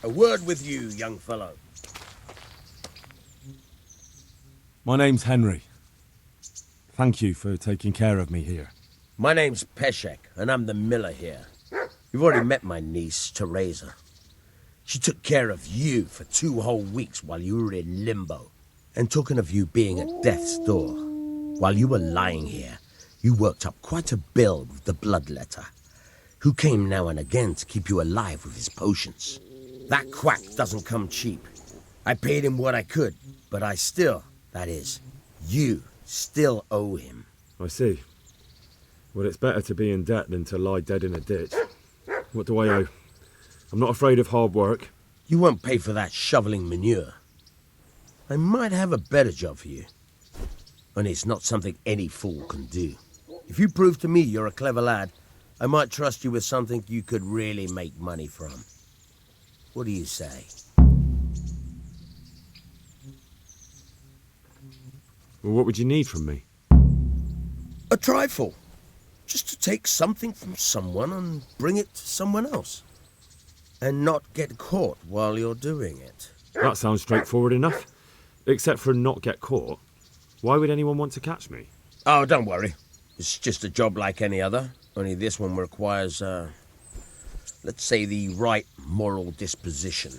A word with you, young fellow. My name's Henry. Thank you for taking care of me here. My name's Peshek, and I'm the miller here. You've already met my niece, Teresa. She took care of you for 2 whole weeks while you were in limbo. And talking of you being at death's door, while you were lying here, you worked up quite a bill with the bloodletter, who came now and again to keep you alive with his potions. That quack doesn't come cheap. I paid him what I could, but I still, that is, you still owe him. I see. Well, it's better to be in debt than to lie dead in a ditch. What do I owe? I'm not afraid of hard work. You won't pay for that shoveling manure. I might have a better job for you. And it's not something any fool can do. If you prove to me you're a clever lad, I might trust you with something you could really make money from. What do you say? Well, what would you need from me? A trifle. Just to take something from someone and bring it to someone else. And not get caught while you're doing it. That sounds straightforward enough. Except for not get caught. Why would anyone want to catch me? Oh, don't worry. It's just a job like any other. Only this one requires, let's say, the right moral disposition.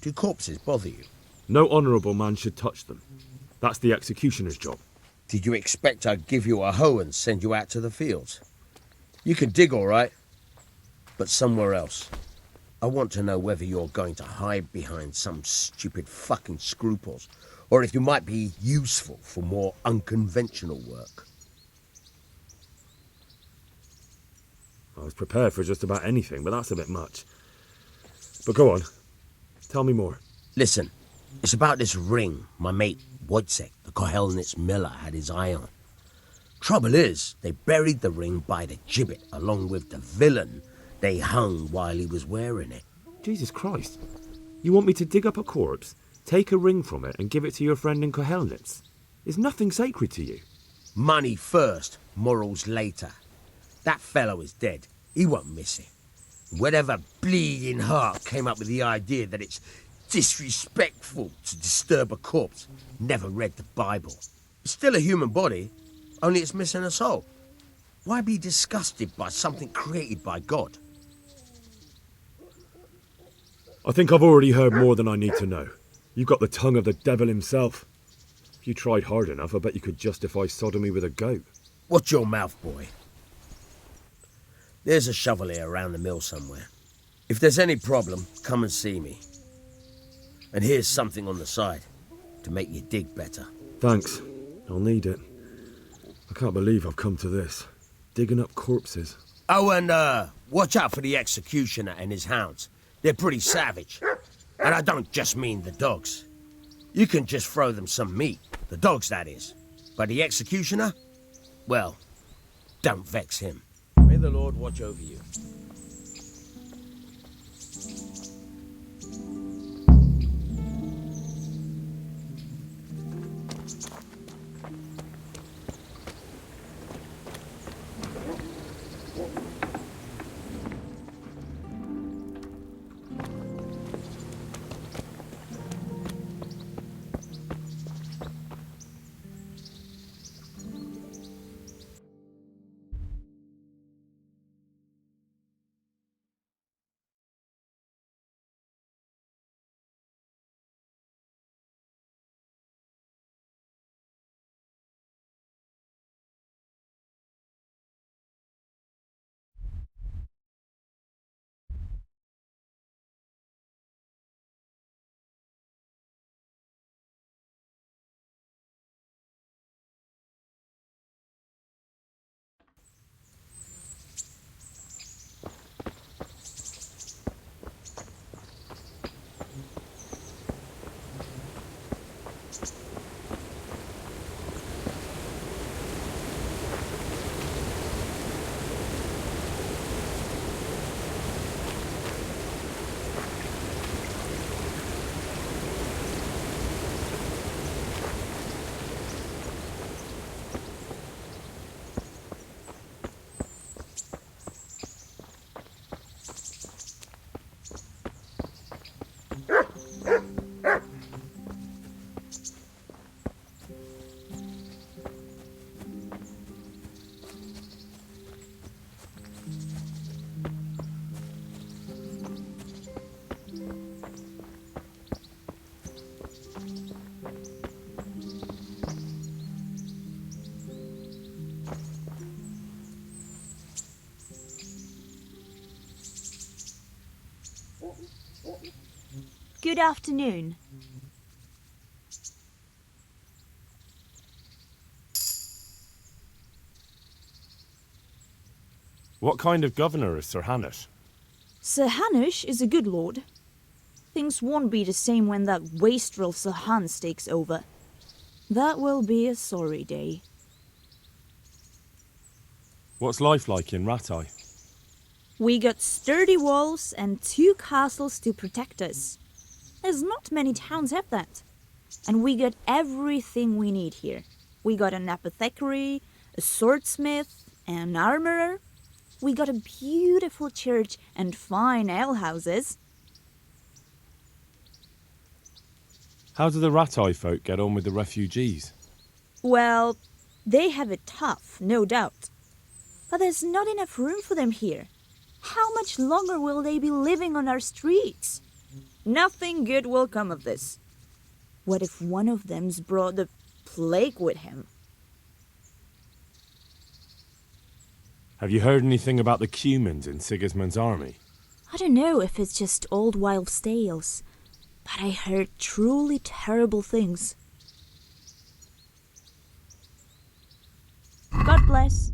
Do corpses bother you? No honourable man should touch them. That's the executioner's job. Did you expect I'd give you a hoe and send you out to the fields? You can dig all right, but somewhere else. I want to know whether you're going to hide behind some stupid fucking scruples, or if you might be useful for more unconventional work. I was prepared for just about anything, but that's a bit much. But go on. Tell me more. Listen, it's about this ring my mate Wojciech, the Kohelnitz miller, had his eye on. Trouble is, they buried the ring by the gibbet along with the villain they hung while he was wearing it. Jesus Christ. You want me to dig up a corpse, take a ring from it, and give it to your friend in Kohelnitz? Is nothing sacred to you? Money first, morals later. That fellow is dead. He won't miss it. Whatever bleeding heart came up with the idea that it's disrespectful to disturb a corpse never read the Bible. It's still a human body, only it's missing a soul. Why be disgusted by something created by God? I think I've already heard more than I need to know. You've got the tongue of the devil himself. If you tried hard enough, I bet you could justify sodomy with a goat. Watch your mouth, boy. There's a shovel here around the mill somewhere. If there's any problem, come and see me. And here's something on the side to make you dig better. Thanks. I'll need it. I can't believe I've come to this. Digging up corpses. Oh, and watch out for the executioner and his hounds. They're pretty savage. And I don't just mean the dogs. You can just throw them some meat. The dogs, that is. But the executioner? Well, don't vex him. May the Lord watch over you. Good afternoon. What kind of governor is Sir Hanush? Sir Hanush is a good lord. Things won't be the same when that wastrel Sir Hans takes over. That will be a sorry day. What's life like in Rattay? We got sturdy walls and 2 castles to protect us. There's not many towns have that. And we got everything we need here. We got an apothecary, a swordsmith, an armorer. We got a beautiful church and fine alehouses. How do the Rattay folk get on with the refugees? Well, they have it tough, no doubt. But there's not enough room for them here. How much longer will they be living on our streets? Nothing good will come of this. What if one of them's brought the plague with him? Have you heard anything about the Cumans in Sigismund's army? I don't know if it's just old wives' tales, but I heard truly terrible things. God bless.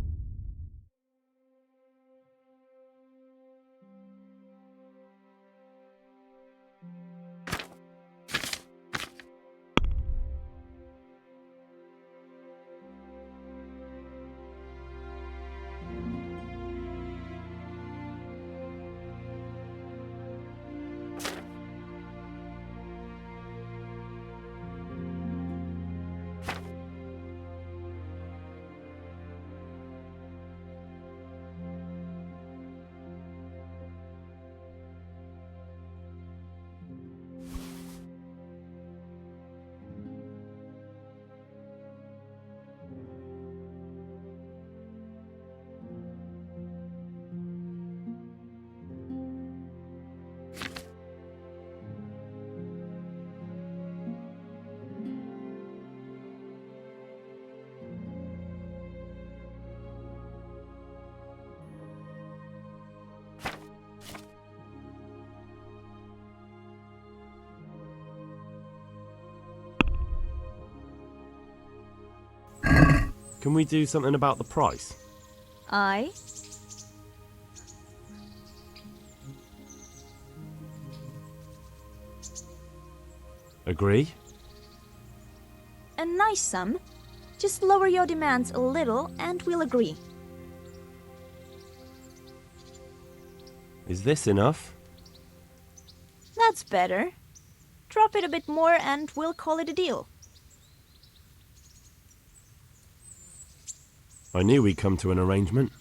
Can we do something about the price? Aye. Agree? A nice sum. Just lower your demands a little and we'll agree. Is this enough? That's better. Drop it a bit more and we'll call it a deal. I knew we'd come to an arrangement.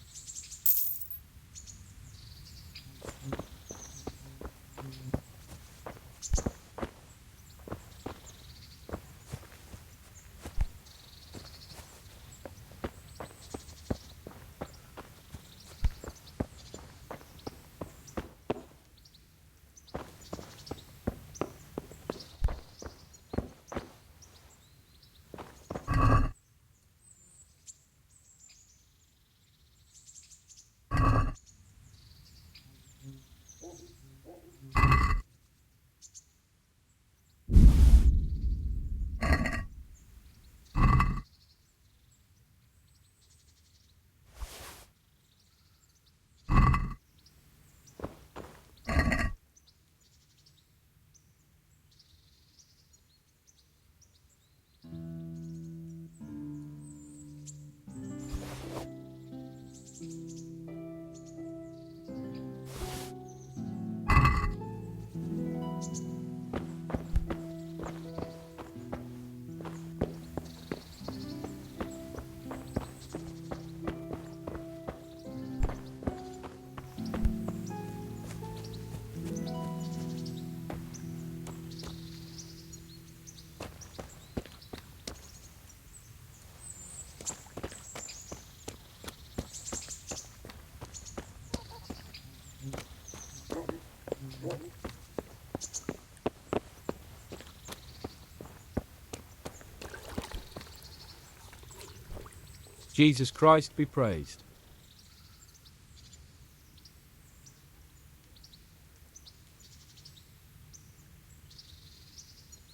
Jesus Christ be praised.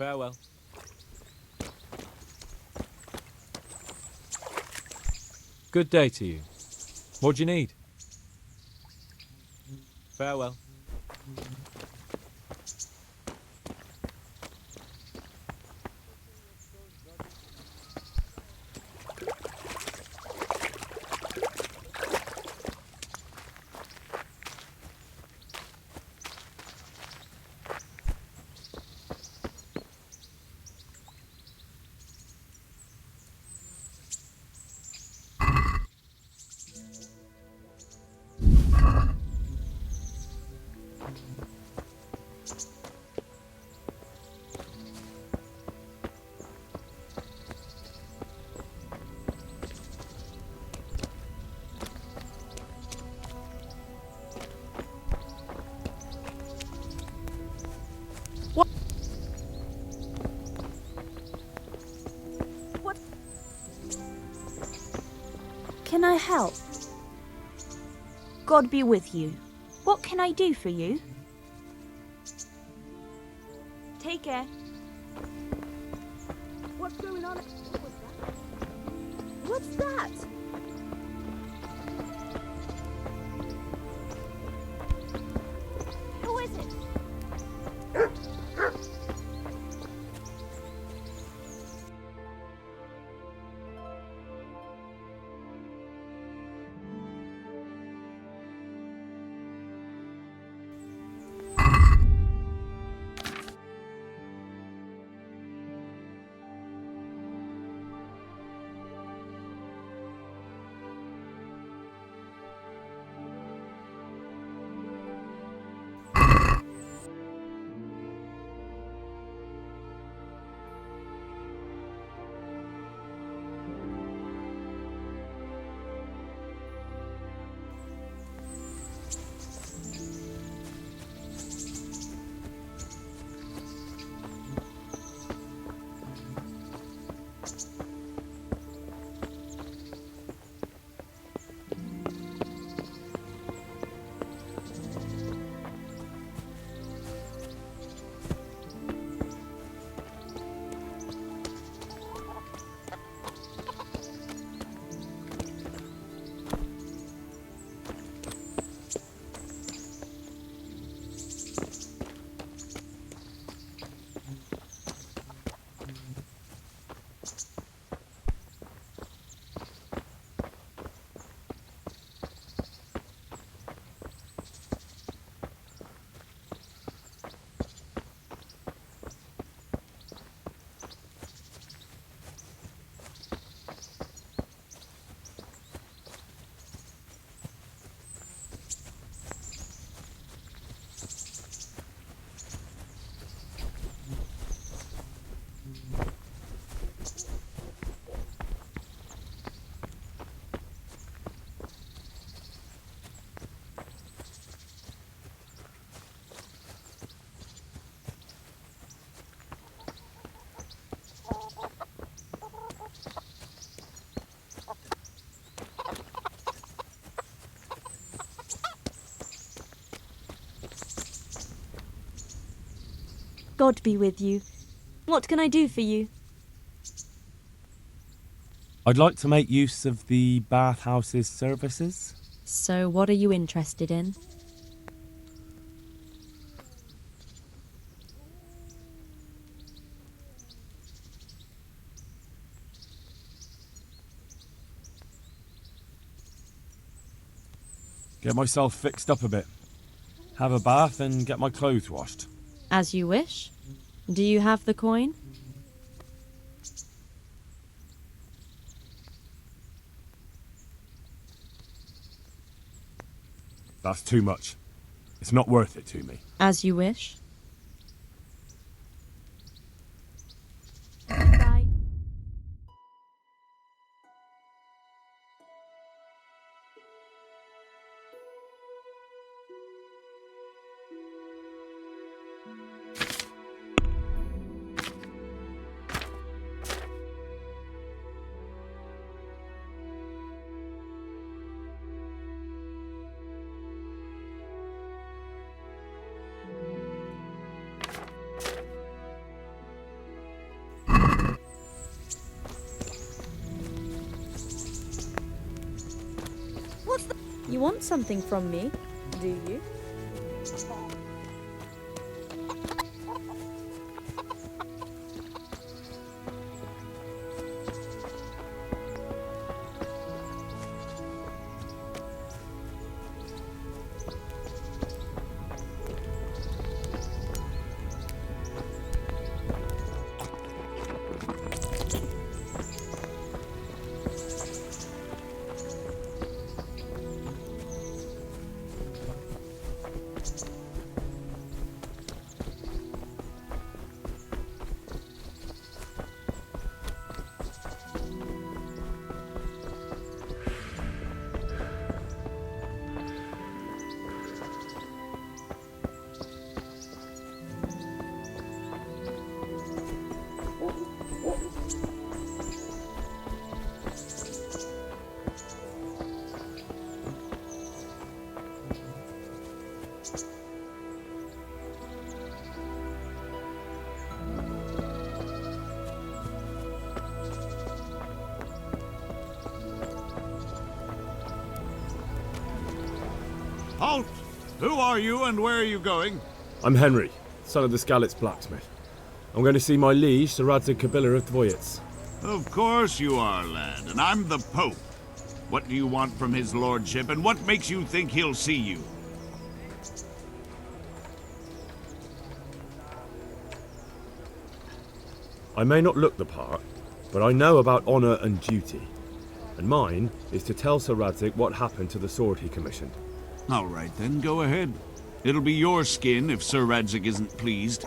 Farewell. Good day to you. What do you need? Farewell. What? Can I help? God be with you. What can I do for you? Take care. What's going on? What's that? Who is it? God be with you. What can I do for you? I'd like to make use of the bathhouse's services. So, what are you interested in? Get myself fixed up a bit. Have a bath and get my clothes washed. As you wish. Do you have the coin? That's too much. It's not worth it to me. As you wish. Bye. You want something from me, do you? Halt! Who are you and where are you going? I'm Henry, son of the Skalitz blacksmith. I'm going to see my liege, Sir Radzig Kabiller of Dvoyitz. Of course you are, lad, and I'm the Pope. What do you want from his lordship, and what makes you think he'll see you? I may not look the part, but I know about honour and duty. And mine is to tell Sir Radzig what happened to the sword he commissioned. All right, then, go ahead. It'll be your skin if Sir Radzig isn't pleased.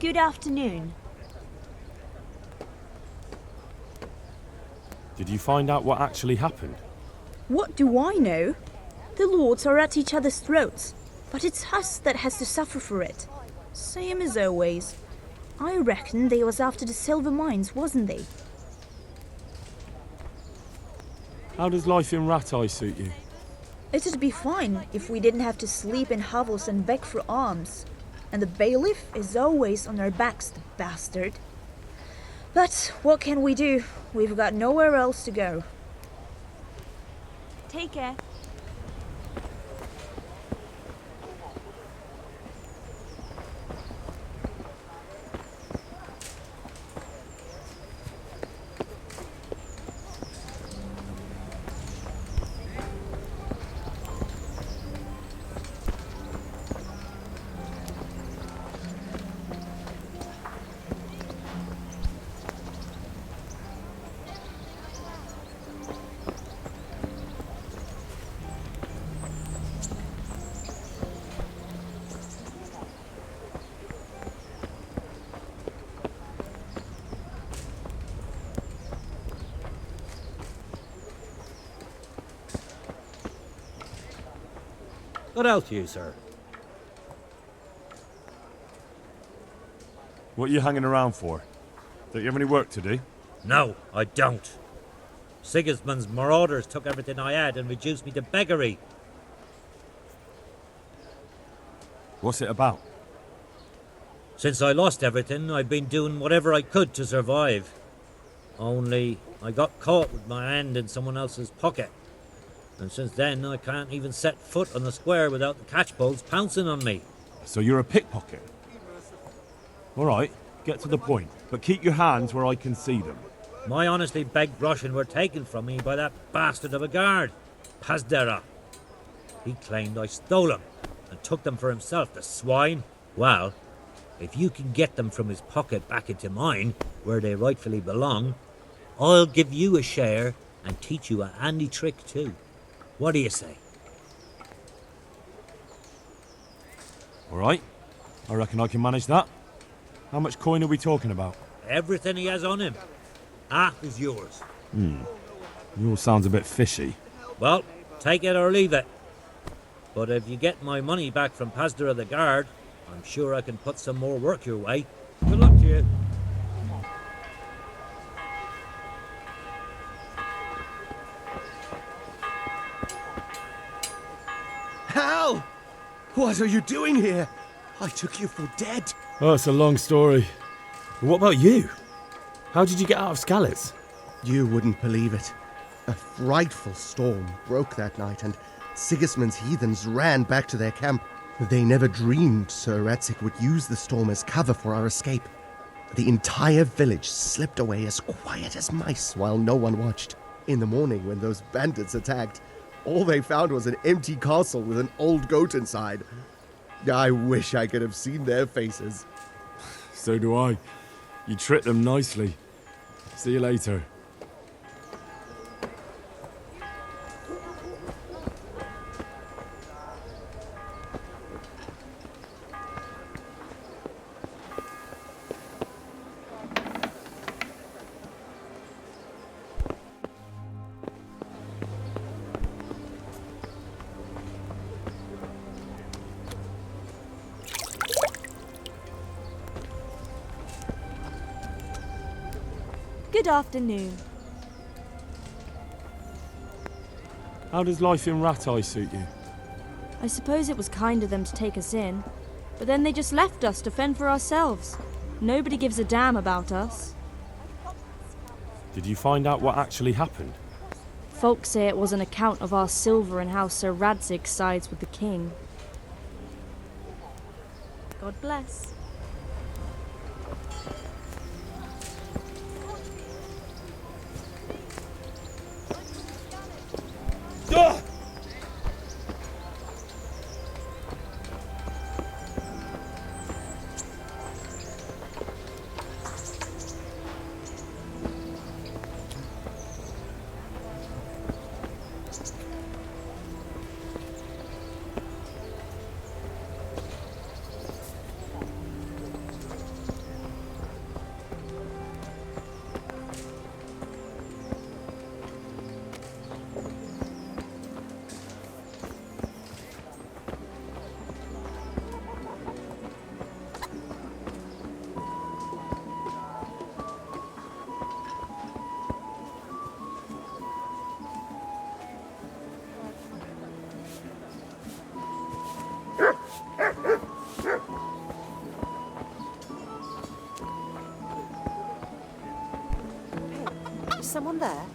Good afternoon. Did you find out what actually happened? What do I know? The lords are at each other's throats, but it's us that has to suffer for it. Same as always. I reckon they was after the silver mines, wasn't they? How does life in Rat Eye suit you? It'd be fine if we didn't have to sleep in hovels and beg for alms. And the bailiff is always on our backs, the bastard. But what can we do? We've got nowhere else to go. Take care. What else you, sir? What are you hanging around for? Don't you have any work to do? No, I don't. Sigismund's marauders took everything I had and reduced me to beggary. What's it about? Since I lost everything, I've been doing whatever I could to survive. Only, I got caught with my hand in someone else's pocket. And since then, I can't even set foot on the square without the catchpoles pouncing on me. So you're a pickpocket? All right, get to the point, but keep your hands where I can see them. My honestly begged groschen were taken from me by that bastard of a guard, Pazdera. He claimed I stole them and took them for himself, the swine. Well, if you can get them from his pocket back into mine, where they rightfully belong, I'll give you a share and teach you a handy trick too. What do you say? All right, I reckon I can manage that. How much coin are we talking about? Everything he has on him. Half is yours. Yours sounds a bit fishy. Well, take it or leave it. But if you get my money back from Pazdera the guard, I'm sure I can put some more work your way. Good luck to you. What are you doing here? I took you for dead. Oh, it's a long story. What about you? How did you get out of Skalitz? You wouldn't believe it. A frightful storm broke that night, and Sigismund's heathens ran back to their camp. They never dreamed Sir Ratzik would use the storm as cover for our escape. The entire village slipped away as quiet as mice while no one watched. In the morning, when those bandits attacked, all they found was an empty castle with an old goat inside. I wish I could have seen their faces. So do I. You tricked them nicely. See you later. Good afternoon. How does life in Rattay suit you? I suppose it was kind of them to take us in, but then they just left us to fend for ourselves. Nobody gives a damn about us. Did you find out what actually happened? Folks say it was an account of our silver and how Sir Radzig sides with the king. God bless. Is someone there?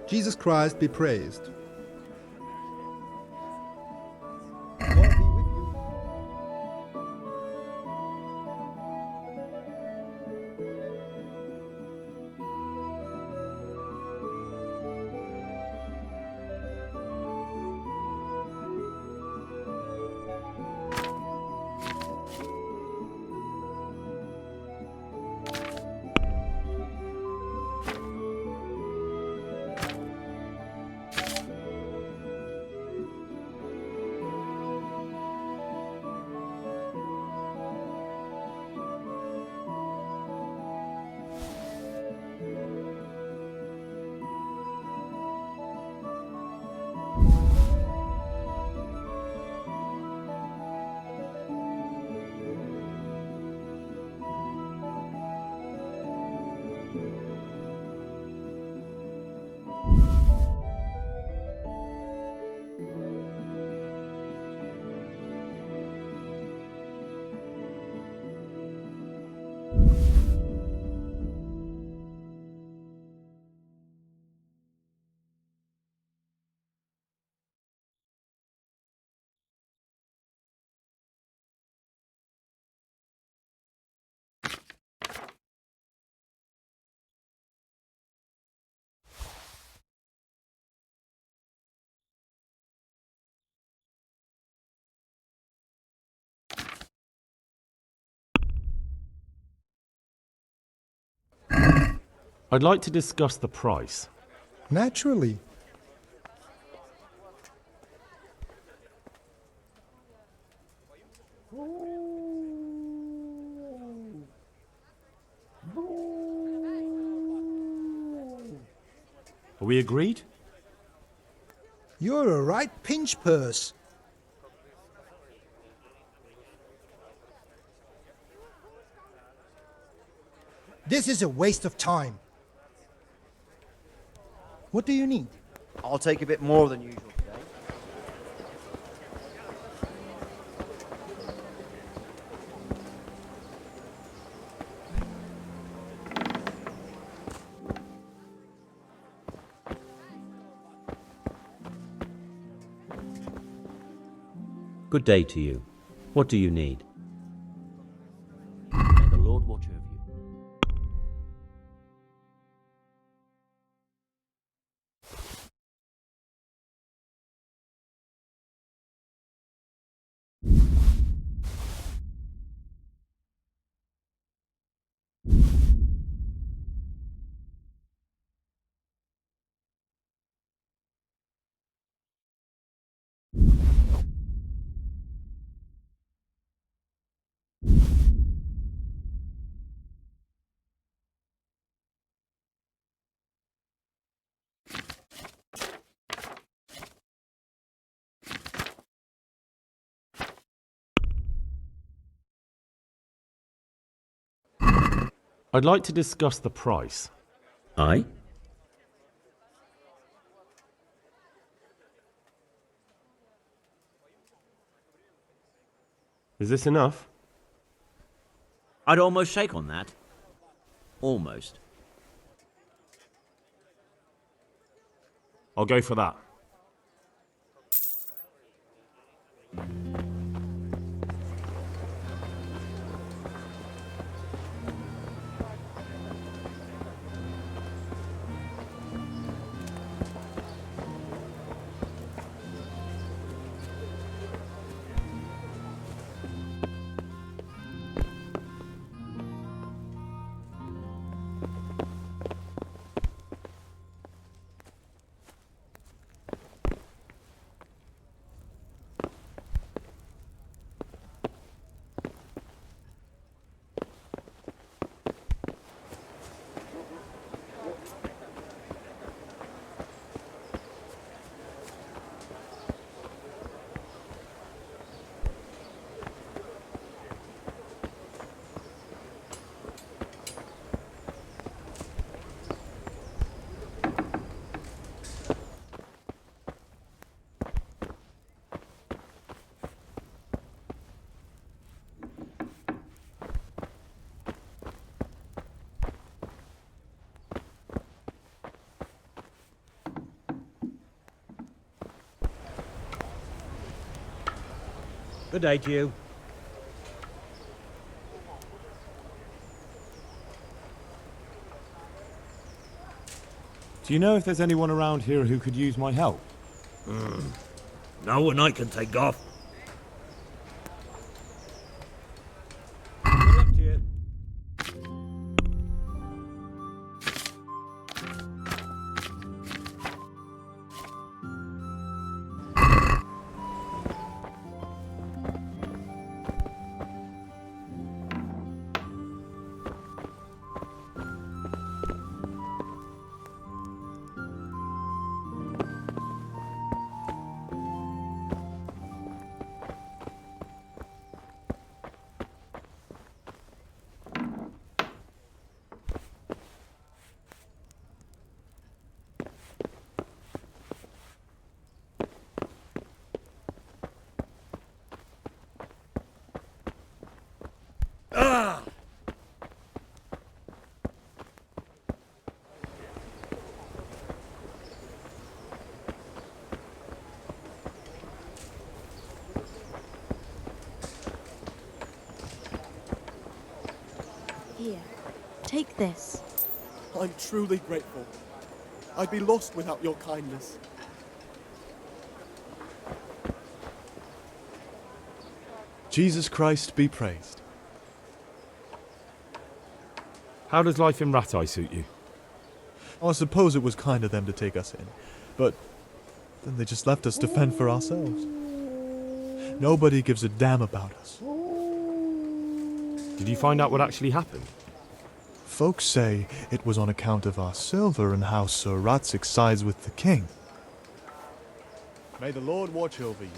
Jesus Christ be praised. I'd like to discuss the price. Naturally. Are we agreed? You're a right pinch purse. This is a waste of time. What do you need? I'll take a bit more than usual today. Good day to you. What do you need? May the Lord watch over you. I'd like to discuss the price. Aye? Is this enough? I'd almost shake on that. Almost. I'll go for that. Good day to you. Do you know if there's anyone around here who could use my help? No one I can take off. Good luck to you. Here, take this. I'm truly grateful. I'd be lost without your kindness. Jesus Christ be praised. How does life in Rattay suit you? I suppose it was kind of them to take us in, but then they just left us to fend for ourselves. Nobody gives a damn about us. Did you find out what actually happened? Folks say it was on account of our silver and how Sir Ratzik sides with the king. May the Lord watch over you.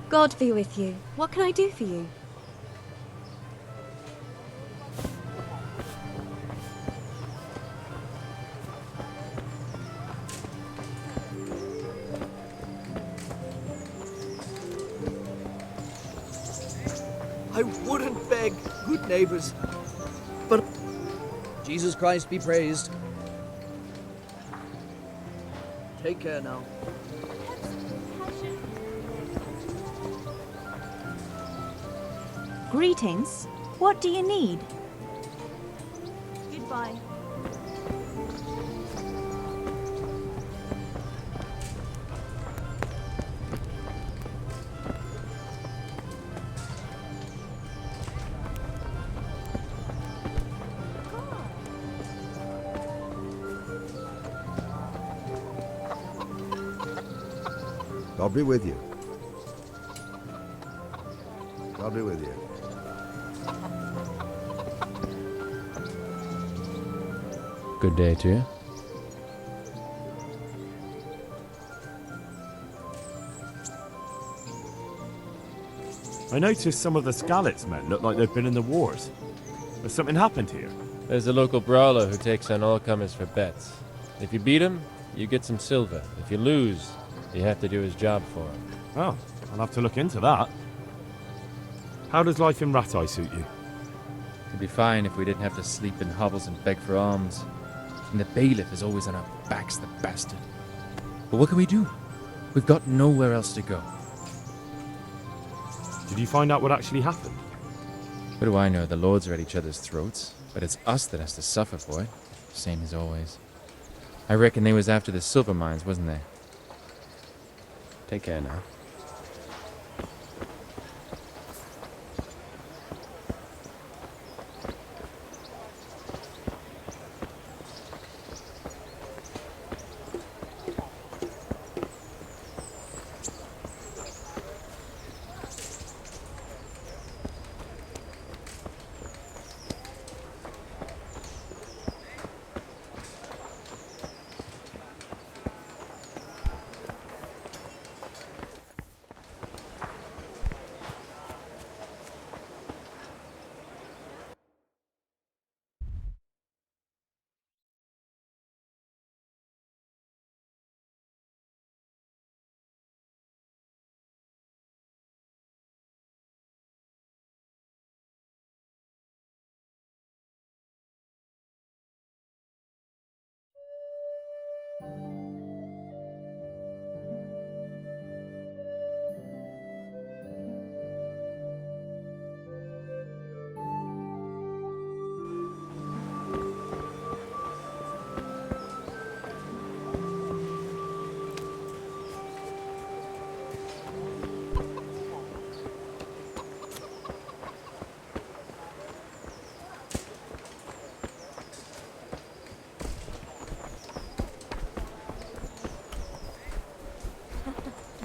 God be with you. What can I do for you? I wouldn't beg, good neighbors, but Jesus Christ be praised. Take care now. Greetings. What do you need? Goodbye. God be with you. God be with you. Good day to you. I noticed some of the Skalitz men look like they've been in the wars. Has something happened here? There's a local brawler who takes on all comers for bets. If you beat him, you get some silver. If you lose, you have to do his job for him. Oh, I'll have to look into that. How does life in Ratai suit you? It'd be fine if we didn't have to sleep in hovels and beg for alms. And the bailiff is always on our backs, the bastard. But what can we do? We've got nowhere else to go. Did you find out what actually happened? What do I know? The lords are at each other's throats, but it's us that has to suffer for it. Same as always. I reckon they was after the silver mines, wasn't they? Take care now.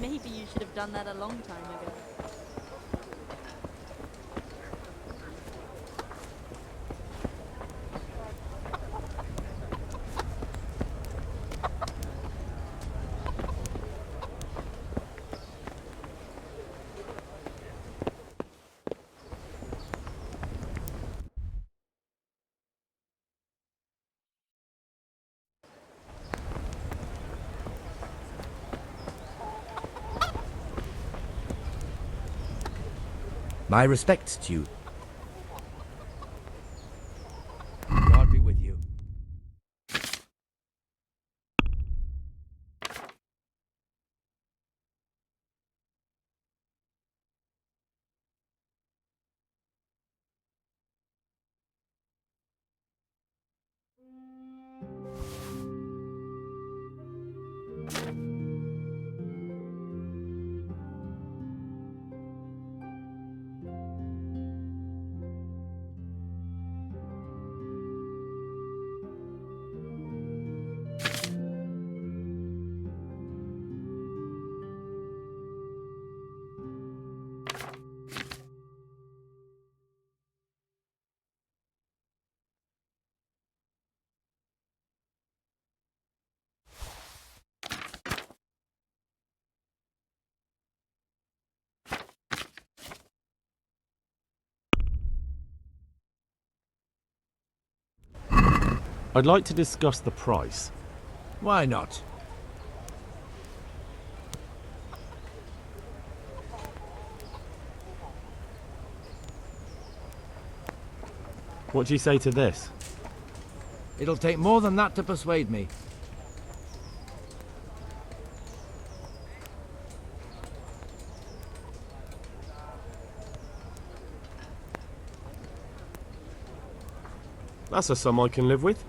Maybe you should have done that a long time ago. My respects to you. God be with you. I'd like to discuss the price. Why not? What do you say to this? It'll take more than that to persuade me. That's a sum I can live with.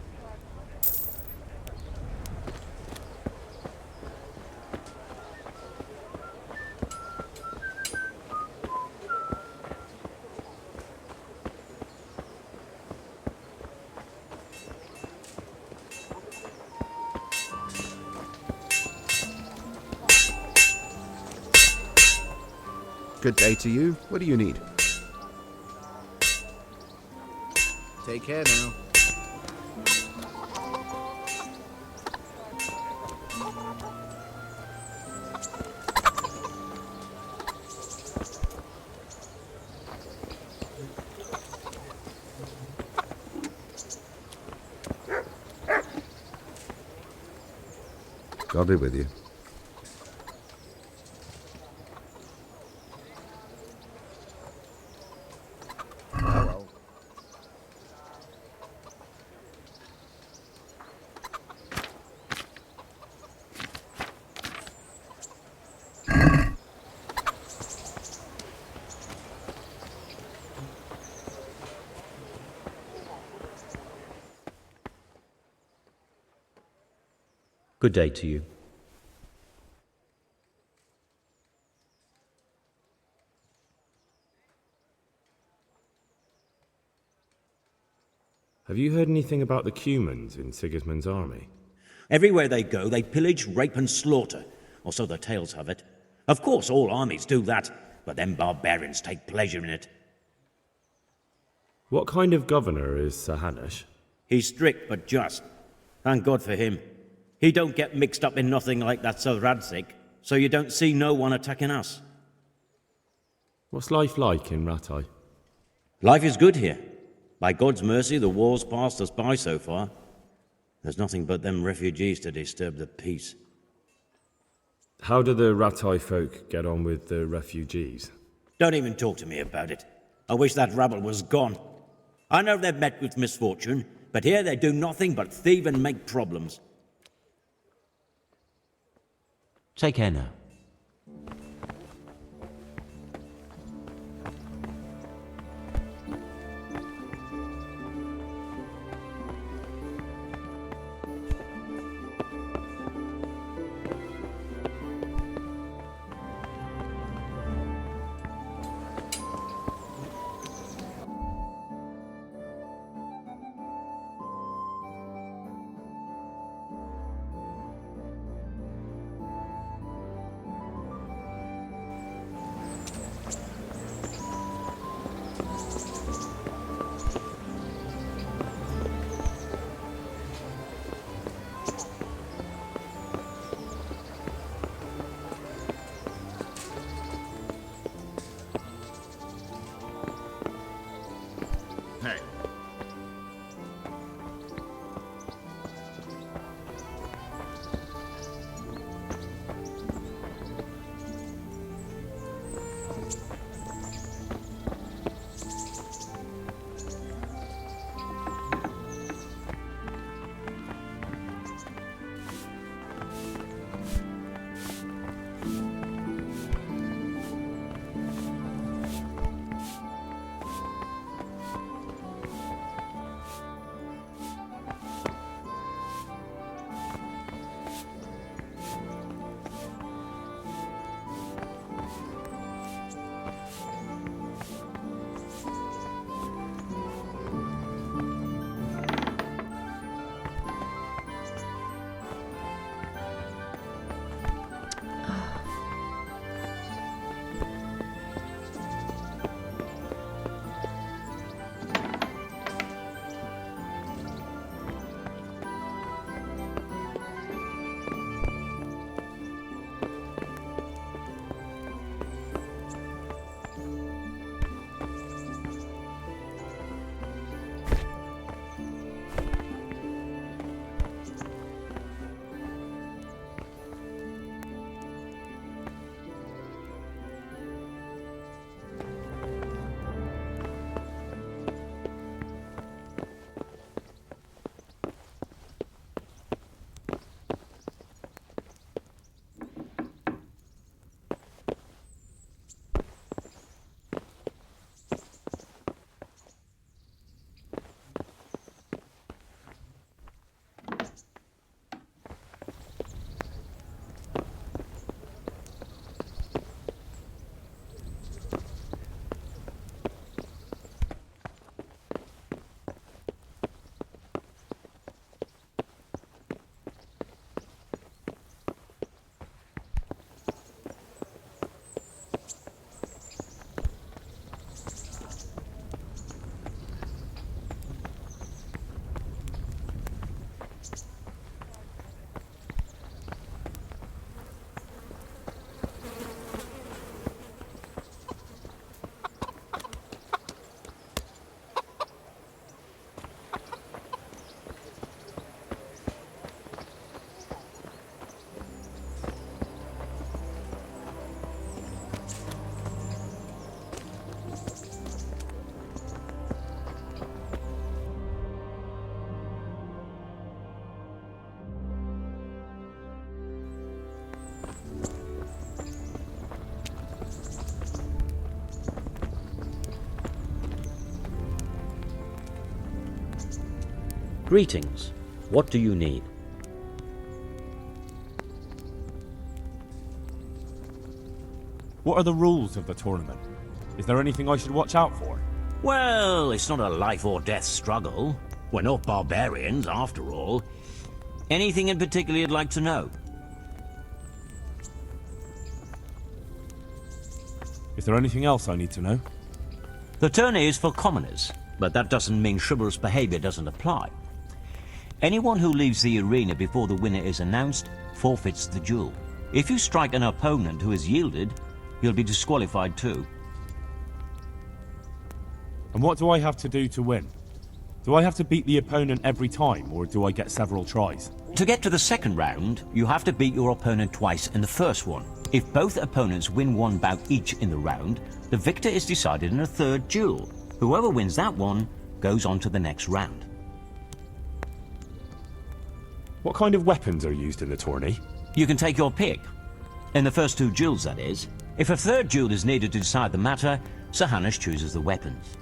Good day to you. What do you need? Take care now. God be with you. Good day to you. Have you heard anything about the Cumans in Sigismund's army? Everywhere they go, they pillage, rape, and slaughter, or so the tales have it. Of course, all armies do that, but them barbarians take pleasure in it. What kind of governor is Sir Hanush? He's strict but just. Thank God for him. He don't get mixed up in nothing like that Sir Radzig, so you don't see no one attacking us. What's life like in Rattay? Life is good here. By God's mercy, the war's passed us by so far. There's nothing but them refugees to disturb the peace. How do the Rattay folk get on with the refugees? Don't even talk to me about it. I wish that rabble was gone. I know they've met with misfortune, but here they do nothing but thieve and make problems. Take care now. Hey. Greetings. What do you need? What are the rules of the tournament? Is there anything I should watch out for? Well, it's not a life or death struggle. We're not barbarians, after all. Anything in particular you'd like to know? Is there anything else I need to know? The tourney is for commoners, but that doesn't mean chivalrous behavior doesn't apply. Anyone who leaves the arena before the winner is announced forfeits the duel. If you strike an opponent who has yielded, he'll be disqualified too. And what do I have to do to win? Do I have to beat the opponent every time, or do I get several tries? To get to the second round, you have to beat your opponent twice in the first one. If both opponents win one bout each in the round, the victor is decided in a third duel. Whoever wins that one goes on to the next round. What kind of weapons are used in the tourney? You can take your pick. In the first two duels, that is. If a third duel is needed to decide the matter, Sir Hanush chooses the weapons.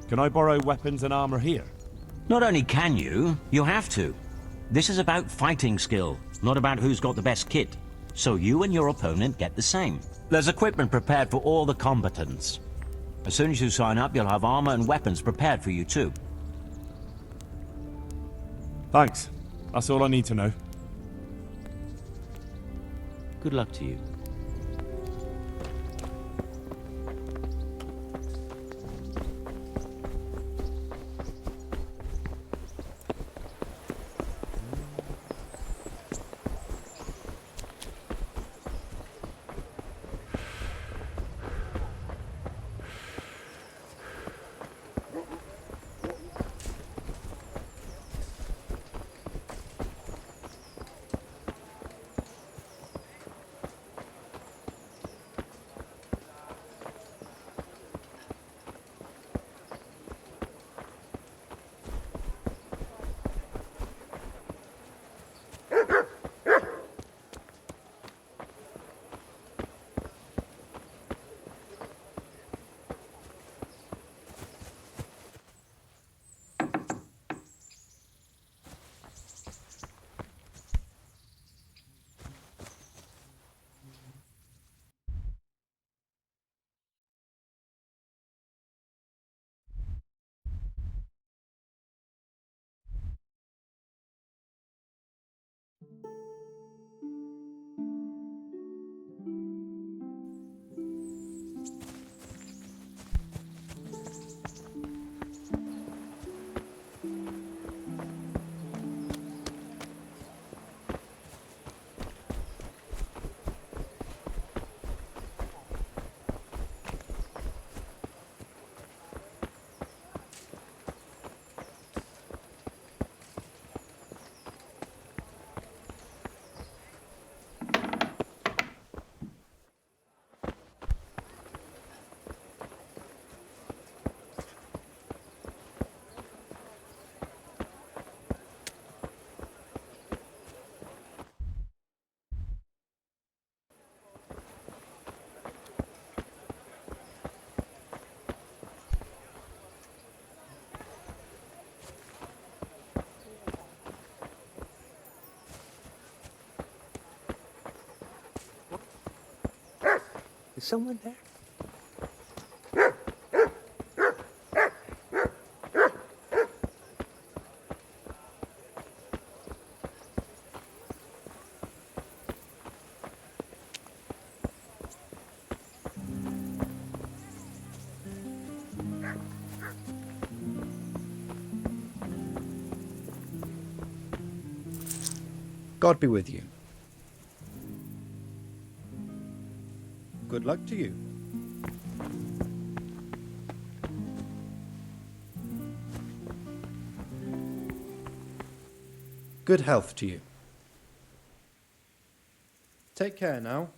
Can I borrow weapons and armor here? Not only can you have to. This is about fighting skill, not about who's got the best kit. So you and your opponent get the same. There's equipment prepared for all the combatants. As soon as you sign up, you'll have armor and weapons prepared for you too. Thanks. That's all I need to know. Good luck to you. Is someone there? God be with you. Good luck to you. Good health to you. Take care now.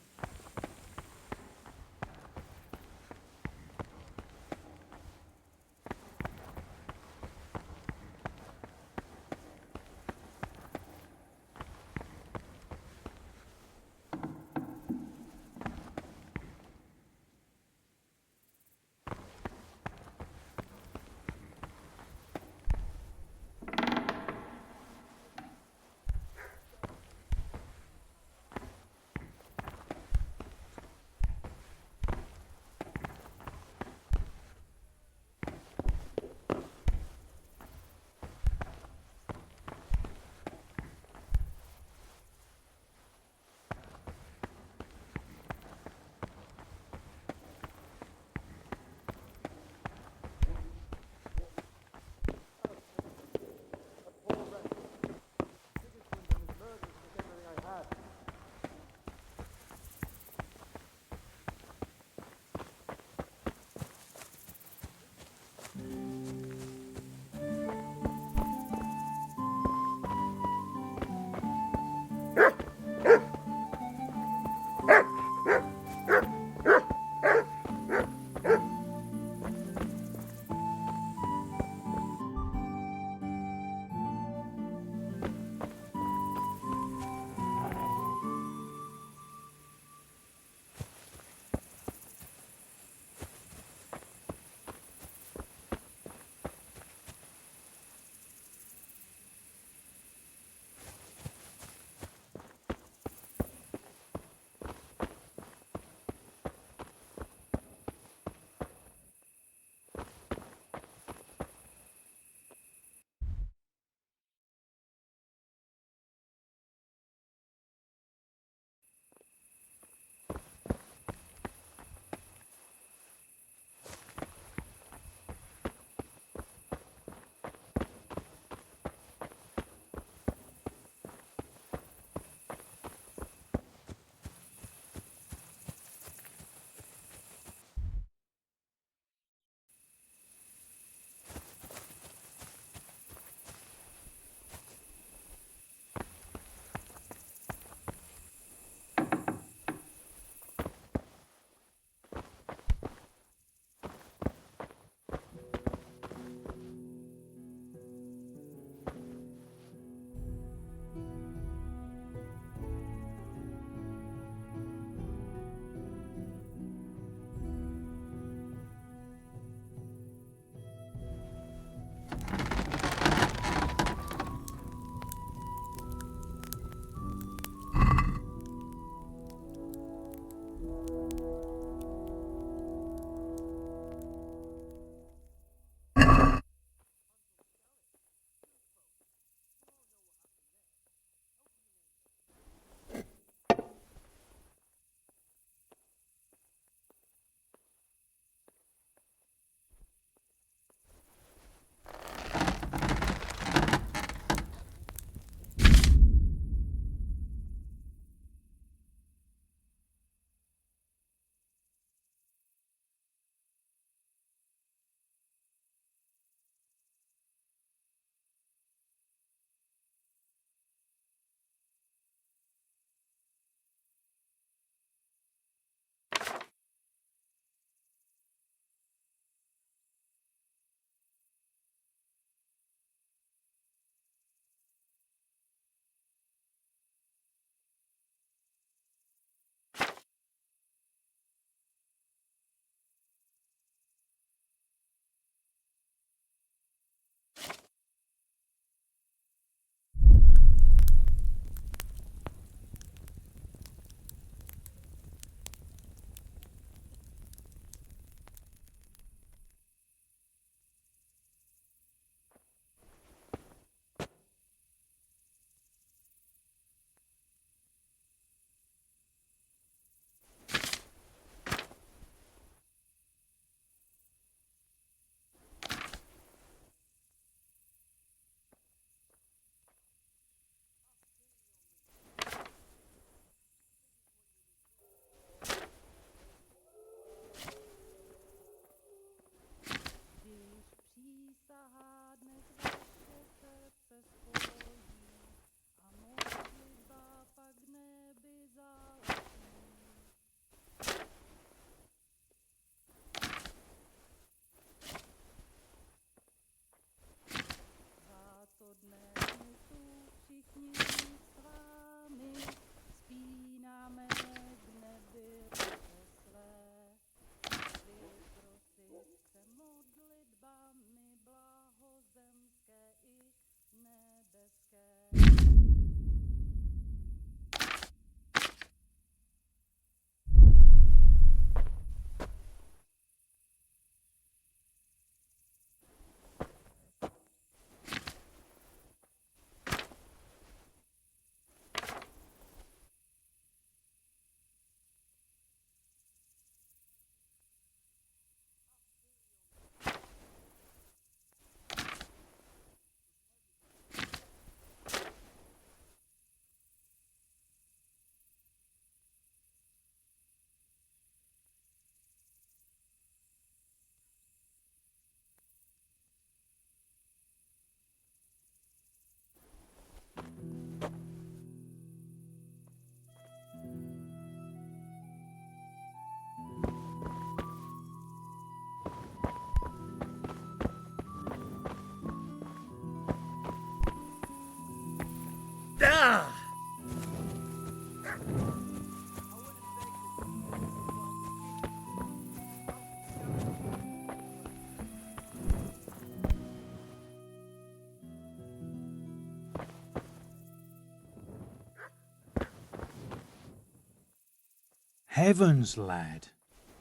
Heavens, lad.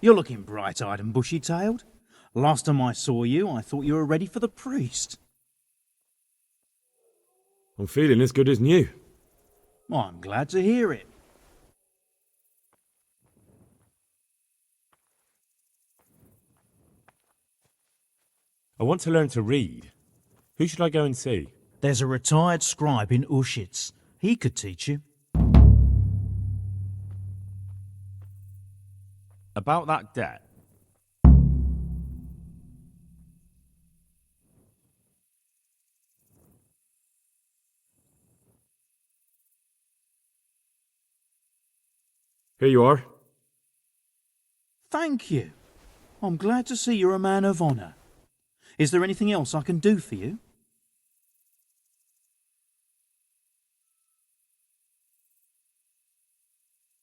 You're looking bright-eyed and bushy-tailed. Last time I saw you, I thought you were ready for the priest. I'm feeling as good as new. I'm glad to hear it. I want to learn to read. Who should I go and see? There's a retired scribe in Ushitz. He could teach you. About that debt. Here you are. Thank you. I'm glad to see you're a man of honour. Is there anything else I can do for you?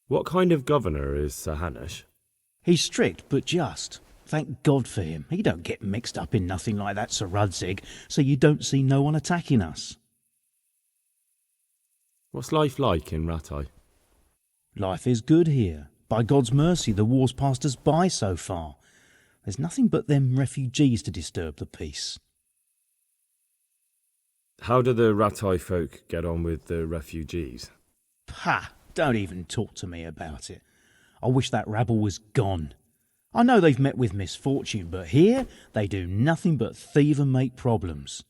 What kind of governor is Sir Hanush? He's strict but just. Thank God for him. He don't get mixed up in nothing like that, Sir Rudzig, so you don't see no one attacking us. What's life like in Rattay? Life is good here. By God's mercy, the war's passed us by so far. There's nothing but them refugees to disturb the peace. How do the Rattay folk get on with the refugees? Pah! Don't even talk to me about it. I wish that rabble was gone. I know they've met with misfortune, but here they do nothing but thieve and make problems.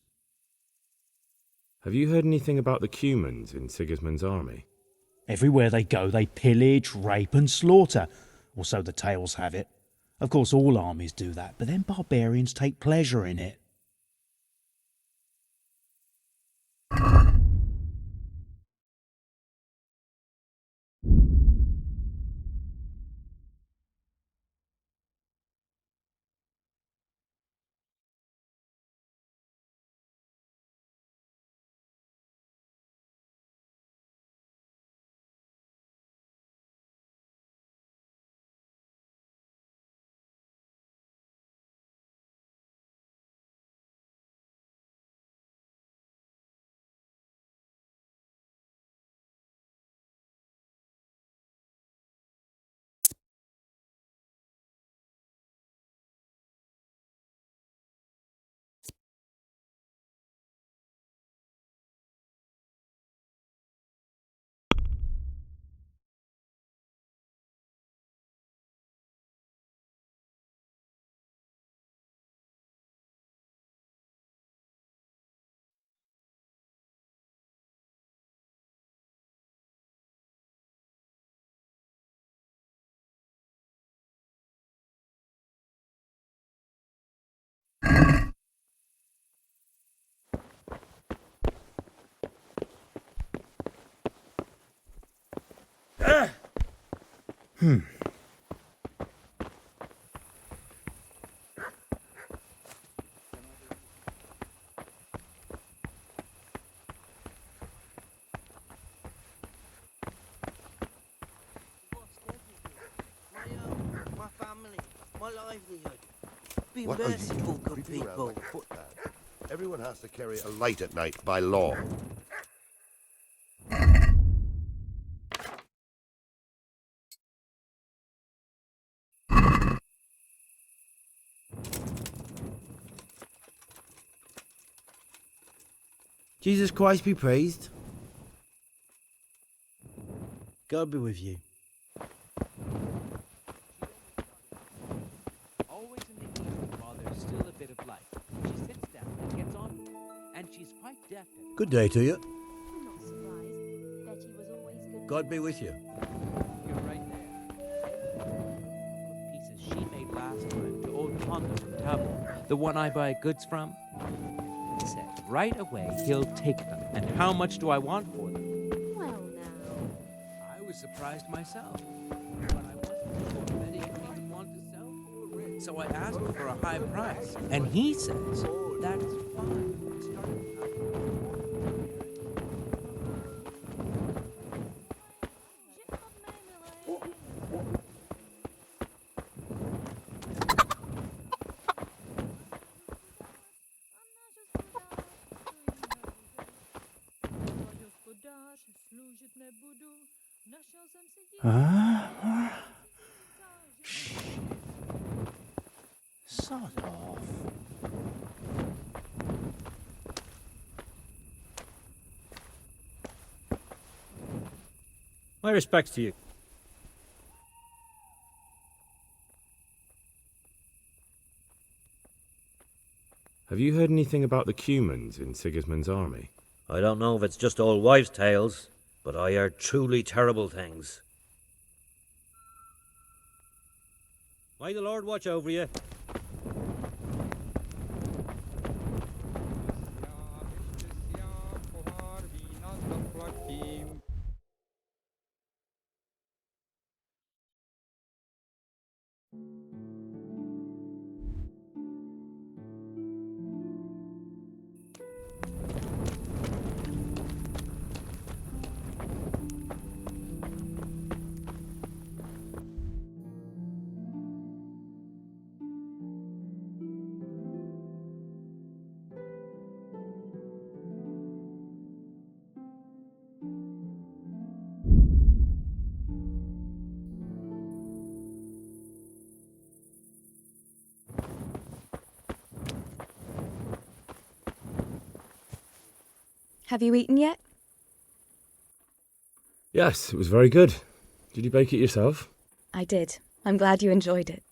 Have you heard anything about the Cumans in Sigismund's army? Everywhere they go, they pillage, rape and slaughter, or so the tales have it. Of course, all armies do that, but then barbarians take pleasure in it. My family, my livelihood. Be What are you merciful, good creeping around people. like a footpad? Everyone has to carry a light at night by law. Jesus Christ be praised. God be with you. Always in the evening while there's still a bit of light. She sits down and gets on with it, and she's quite deft at it. Good day to you. I'm not surprised. Betty was always good. God be with you. You're right there. Pieces she made last time to old Ponda from Tabo, the one I buy goods from. He said right away he'll take them. And how much do I want for them? Well, now. I was surprised myself. But I wasn't sure Betty would even want to sell. So I asked for a high price. And he says that's fine. Sod off. My respects to you. Have you heard anything about the Cumans in Sigismund's army? I don't know if it's just old wives' tales, but I heard truly terrible things. May the Lord watch over you. Have you eaten yet? Yes, it was very good. Did you bake it yourself? I did. I'm glad you enjoyed it.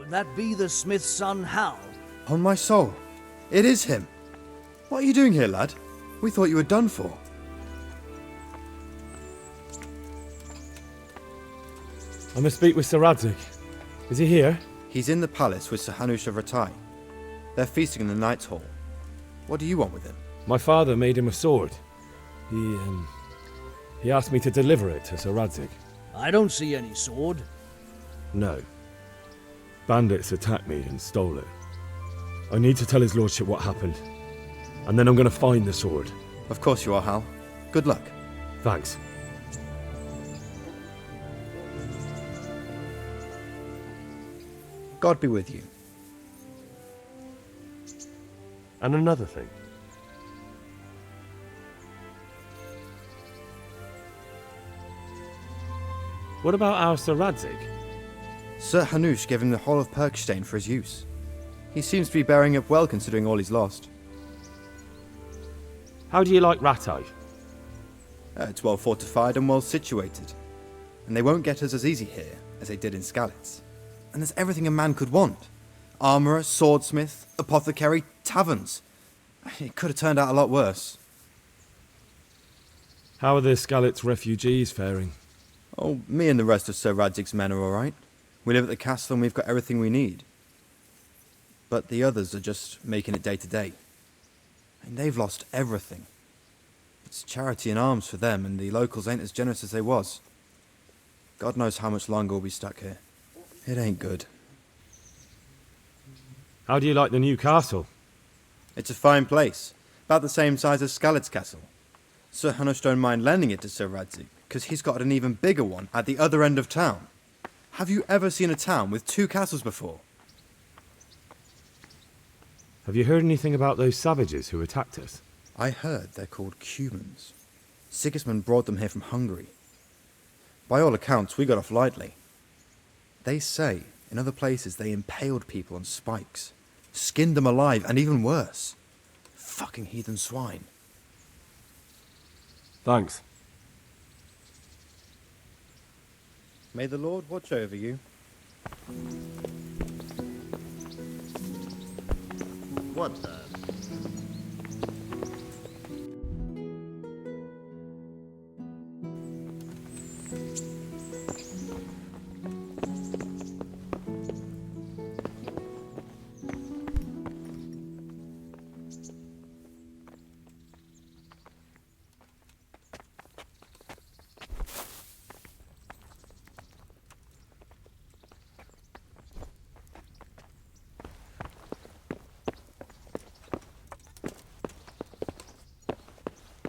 Could that be the smith's son, Hal? On my soul. It is him. What are you doing here, lad? We thought you were done for. I must speak with Sir Radzig. Is he here? He's in the palace with Sir Hanush of Ratai. They're feasting in the Knight's Hall. What do you want with him? My father made him a sword. He asked me to deliver it to Sir Radzig. I don't see any sword. No. Bandits attacked me and stole it. I need to tell his lordship what happened. And then I'm going to find the sword. Of course you are, Hal. Good luck. Thanks. God be with you. And another thing. What about our Sir Radzig? Sir Hanush gave him the whole of Perkstein for his use. He seems to be bearing up well considering all he's lost. How do you like Ratai? It's well fortified and well situated. And they won't get us as easy here as they did in Skalitz. And there's everything a man could want. Armourer, swordsmith, apothecary, taverns. It could have turned out a lot worse. How are the Skalitz refugees faring? Oh, me and the rest of Sir Radzig's men are alright. We live at the castle and we've got everything we need. But the others are just making it day to day. And they've lost everything. It's charity and alms for them, and the locals ain't as generous as they was. God knows how much longer we'll be stuck here. It ain't good. How do you like the new castle? It's a fine place. About the same size as Skalitz Castle. Sir Hanush don't mind lending it to Sir Radzig, because he's got an even bigger one at the other end of town. Have you ever seen a town with two castles before? Have you heard anything about those savages who attacked us? I heard they're called Cumans. Sigismund brought them here from Hungary. By all accounts, we got off lightly. They say, in other places, they impaled people on spikes, skinned them alive, and even worse. Fucking heathen swine. Thanks. May the Lord watch over you. What's that?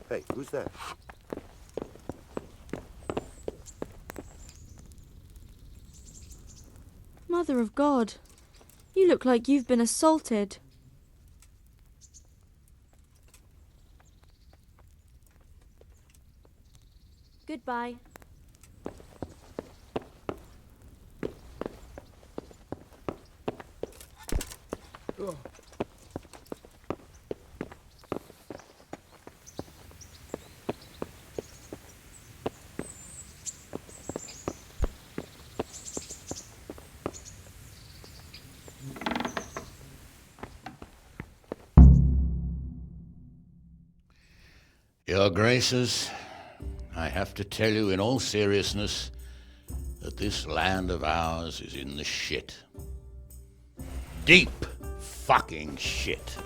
Hey, who's that? Mother of God, you look like you've been assaulted. Goodbye. Your Graces, I have to tell you in all seriousness that this land of ours is in the shit. Deep fucking shit.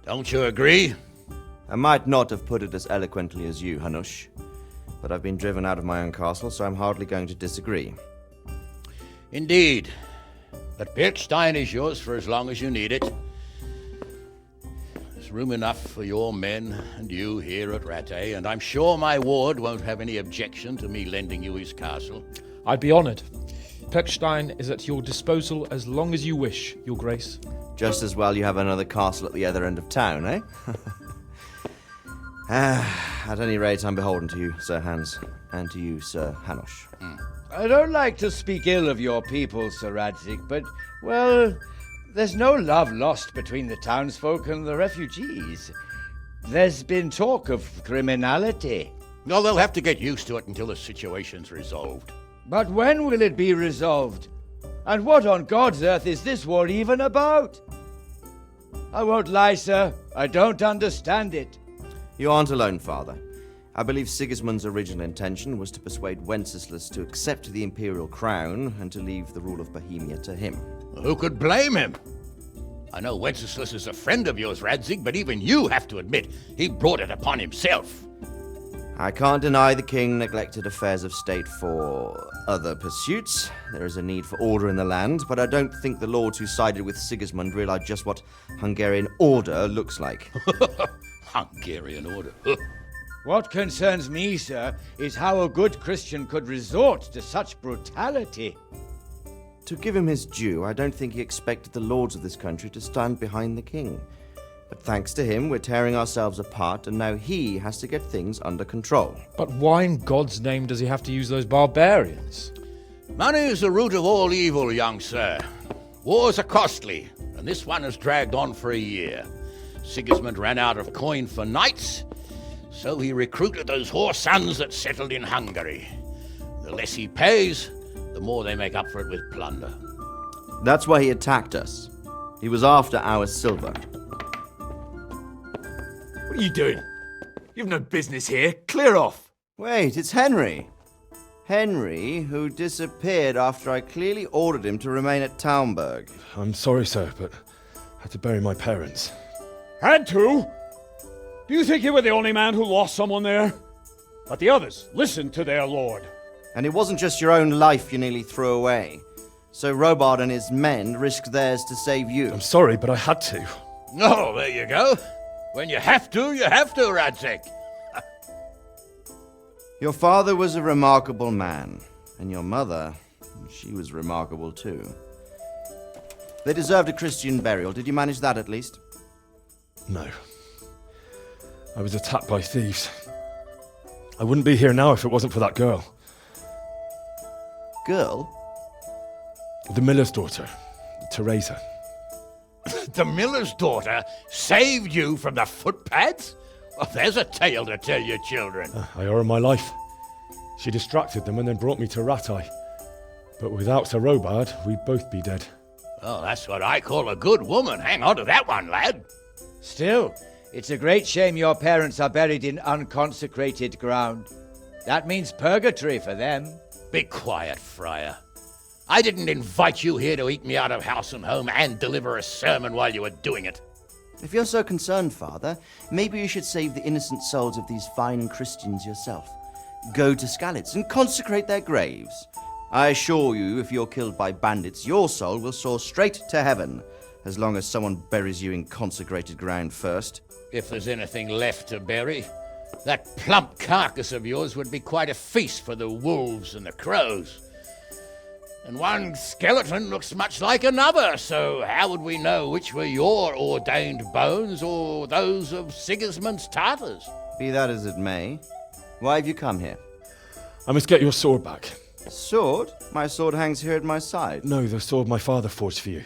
Don't you agree? I might not have put it as eloquently as you, Hanush, but I've been driven out of my own castle, so I'm hardly going to disagree. Indeed. But Pirkstein is yours for as long as you need it. There's room enough for your men and you here at Rattay, and I'm sure my ward won't have any objection to me lending you his castle. I'd be honoured. Pirkstein is at your disposal as long as you wish, Your Grace. Just as well you have another castle at the other end of town, eh? At any rate, I'm beholden to you, Sir Hans, and to you, Sir Hanush. I don't like to speak ill of your people, Sir Radzig, but, well, there's no love lost between the townsfolk and the refugees. There's been talk of criminality. No, they'll have to get used to it until the situation's resolved. But when will it be resolved? And what on God's earth is this war even about? I won't lie, sir. I don't understand it. You aren't alone, Father. I believe Sigismund's original intention was to persuade Wenceslas to accept the imperial crown and to leave the rule of Bohemia to him. Who could blame him? I know Wenceslas is a friend of yours, Radzig, but even you have to admit he brought it upon himself. I can't deny the king neglected affairs of state for other pursuits. There is a need for order in the land, but I don't think the lords who sided with Sigismund realized just what Hungarian order looks like. Hungarian order? What concerns me, sir, is how a good Christian could resort to such brutality. To give him his due, I don't think he expected the lords of this country to stand behind the king. But thanks to him, we're tearing ourselves apart, and now he has to get things under control. But why in God's name does he have to use those barbarians? Money is the root of all evil, young sir. Wars are costly, and this one has dragged on for a year. Sigismund ran out of coin for knights, so he recruited those whore sons that settled in Hungary. The less he pays, the more they make up for it with plunder. That's why he attacked us. He was after our silver. What are you doing? You've no business here. Clear off. Wait, it's Henry. Henry, who disappeared after I clearly ordered him to remain at Taumberg. I'm sorry, sir, but I had to bury my parents. Had to? Do you think you were the only man who lost someone there? But the others listened to their lord. And it wasn't just your own life you nearly threw away. So Robard and his men risked theirs to save you. I'm sorry, but I had to. Oh, there you go. When you have to, Radzig. Your father was a remarkable man, and your mother, she was remarkable too. They deserved a Christian burial. Did you manage that at least? No. I was attacked by thieves. I wouldn't be here now if it wasn't for that girl. Girl? The miller's daughter, Teresa. The miller's daughter saved you from the footpads? Well, there's a tale to tell your children. I owe her my life. She distracted them and then brought me to Rattay. But without Sir Robard, we'd both be dead. Oh, that's what I call a good woman. Hang on to that one, lad. Still, it's a great shame your parents are buried in unconsecrated ground. That means purgatory for them. Be quiet, Friar. I didn't invite you here to eat me out of house and home and deliver a sermon while you were doing it. If you're so concerned, Father, maybe you should save the innocent souls of these fine Christians yourself. Go to Skalitz and consecrate their graves. I assure you, if you're killed by bandits, your soul will soar straight to heaven, as long as someone buries you in consecrated ground first. If there's anything left to bury, that plump carcass of yours would be quite a feast for the wolves and the crows. And one skeleton looks much like another, so how would we know which were your ordained bones or those of Sigismund's Tartars? Be that as it may, why have you come here? I must get your sword back. Sword? My sword hangs here at my side. No, the sword my father forged for you.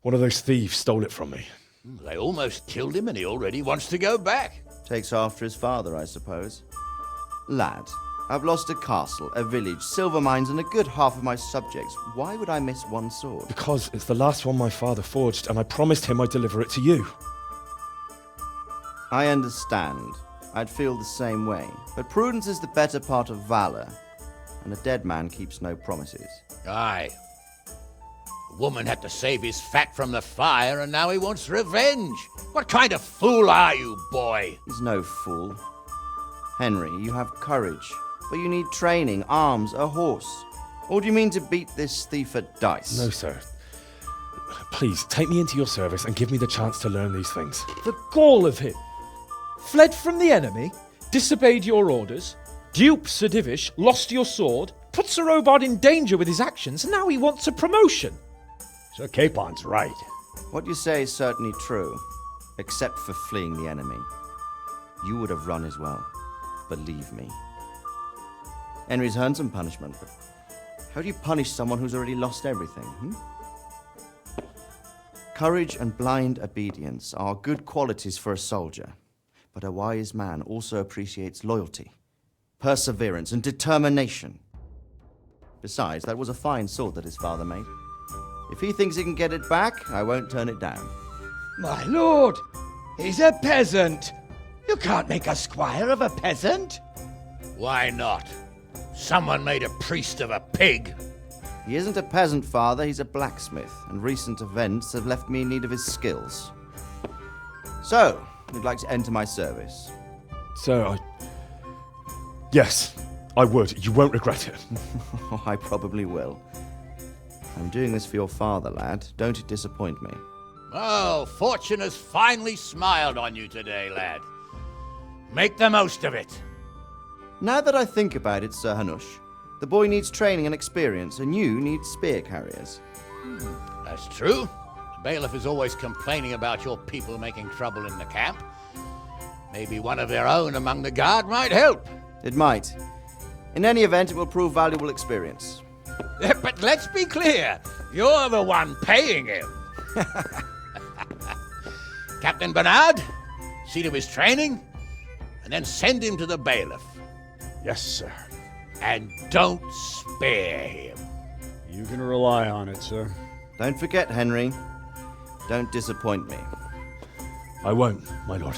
One of those thieves stole it from me. They almost killed him and he already wants to go back. Takes after his father, I suppose. Lad, I've lost a castle, a village, silver mines, and a good half of my subjects. Why would I miss one sword? Because it's the last one my father forged, and I promised him I'd deliver it to you. I understand. I'd feel the same way. But prudence is the better part of valor, and a dead man keeps no promises. Aye. The woman had to save his fat from the fire, and now he wants revenge. What kind of fool are you, boy? He's no fool. Henry, you have courage, but you need training, arms, a horse. Or do you mean to beat this thief at dice? No, sir. Please, take me into your service and give me the chance to learn these things. The gall of him! Fled from the enemy, disobeyed your orders, duped Sir Divish, lost your sword, put Sir Robard in danger with his actions, and now he wants a promotion. Sir Capon's right. What you say is certainly true, except for fleeing the enemy. You would have run as well, believe me. Henry's earned some punishment, but how do you punish someone who's already lost everything, Courage and blind obedience are good qualities for a soldier, but a wise man also appreciates loyalty, perseverance, and determination. Besides, that was a fine sword that his father made. If he thinks he can get it back, I won't turn it down. My lord, he's a peasant. You can't make a squire of a peasant. Why not? Someone made a priest of a pig. He isn't a peasant, father, he's a blacksmith, and recent events have left me in need of his skills. So, you'd like to enter my service? Sir, Yes, I would. You won't regret it. Oh, I probably will. I'm doing this for your father, lad. Don't disappoint me. Oh, fortune has finally smiled on you today, lad. Make the most of it. Now that I think about it, Sir Hanush, the boy needs training and experience, and you need spear carriers. That's true. The bailiff is always complaining about your people making trouble in the camp. Maybe one of their own among the guard might help. It might. In any event, it will prove valuable experience. But let's be clear, you're the one paying him. Captain Bernard, see to his training, and then send him to the bailiff. Yes, sir. And don't spare him. You can rely on it, sir. Don't forget, Henry. Don't disappoint me. I won't, my lord.